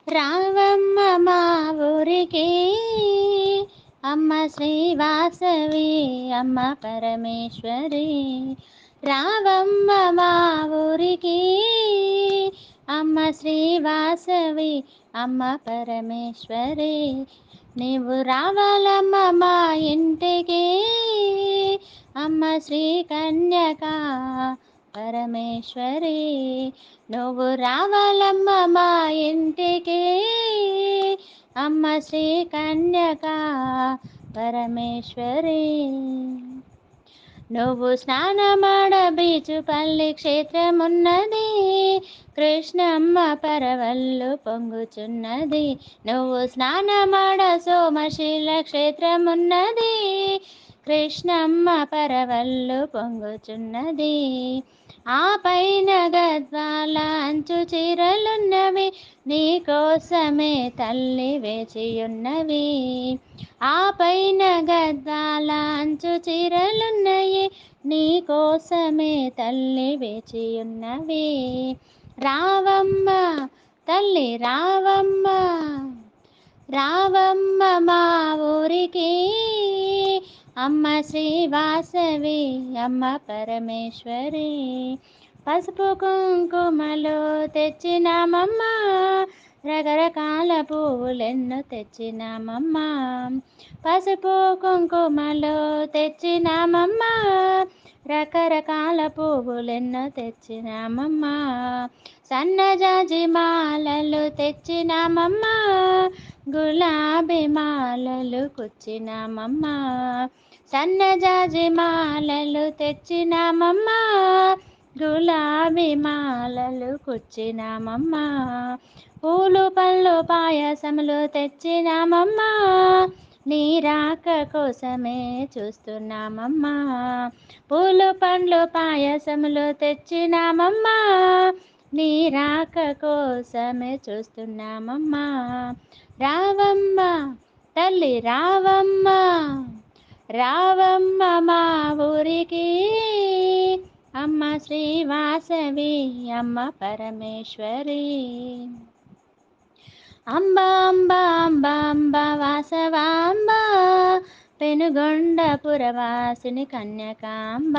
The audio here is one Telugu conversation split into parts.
రావమ్మ మా ఊరికి అమ్మ శ్రీవాసవి అమ్మ పరమేశ్వరి. రావమ్మ మా ఊరికి అమ్మ శ్రీవాసవి అమ్మ పరమేశ్వరి. నీవు రావాలమ్మ మా ఇంటికి అమ్మ శ్రీ కన్యక పరమేశ్వరి. నువ్వు రావాలమ్మ మా ఇంటికి అమ్మ శ్రీ కన్యక పరమేశ్వరి. నువ్వు స్నానమాడ బీచుపల్లి క్షేత్రమున్నది, కృష్ణమ్మ పరవళ్ళు పొంగుచున్నది. నువ్వు స్నానమాడ సోమశీల క్షేత్రమున్నది, కృష్ణమ్మ పరవళ్ళు పొంగుచున్నది. ఆ పైన గద్వాల అంచు చీరలున్నవి, నీకోసమే తల్లి వేచియున్నవి. ఆ పైన గద్వాల అంచు చీరలున్నయి, నీకోసమే తల్లి వేచియున్నవి. రావమ్మ తల్లి రావమ్మ, రావమ్మ మా ఊరికి అమ్మ శ్రీవాసవి అమ్మ పరమేశ్వరి. పసుపు కుంకుమలు తెచ్చినామమ్మ, రకరకాల పువ్వులెన్నో తెచ్చినామమ్మ. పసుపు కుంకుమలు తెచ్చినామమ్మ, రకరకాల పువ్వులెన్నో తెచ్చినామమ్మ. సన్నజాజి మాలలు తెచ్చినామమ్మ, గులాబీ మాలలు కుచ్చినామమ్మ. సన్నజాజి మాలలు తెచ్చినామమ్మ, గులాబీ మాలలు కుచ్చినామమ్మ. పూలు పళ్ళు పాయసములు తెచ్చినామమ్మ, నీ రాక కోసమే చూస్తున్నామమ్మ. పూలు పండ్లు పాయసములు తెచ్చినామమ్మ, నీ రాక కోసమే చూస్తున్నామమ్మ. రావమ్మ తల్లి రావమ్మ, రావమ్మ మా ఊరికి అమ్మ శ్రీవాసవి అమ్మ పరమేశ్వరి. అంబ అంబ అంబ అంబ వాసవాంబ, పెనుగొండ పురవాసిని కన్యకాంబ.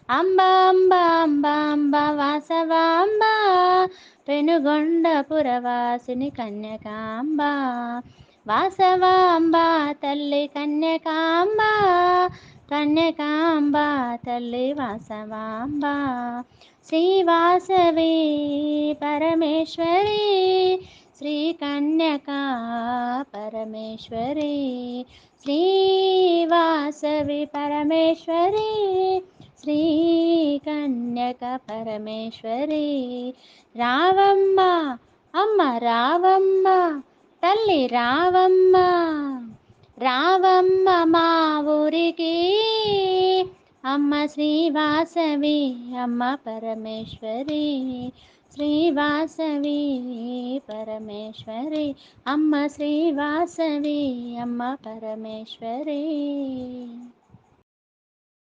అంబ అంబ అంబ అంబ వాసవాంబ, పెనుగొండ పురవాసిని కన్యకాంబ. వాసవాంబ తల్లి కన్యకాంబ, కన్యకాంబ తల్లి వాసవాంబ. శ్రీవాసవి పరమేశ్వరి, శ్రీ కన్యకా పరమేశ్వరి. శ్రీవాసవి పరమేశ్వరి, శ్రీ కన్యక పరమేశ్వరి. రావమ్మ అమ్మ రావమ్మ, తల్లి రావమ్మ, రావమ్మ మా ఊరికి అమ్మ శ్రీవాసవి అమ్మ పరమేశ్వరి. శ్రీవాసవి పరమేశ్వరి అమ్మ శ్రీవాసవి అమ్మ పరమేశ్వరి.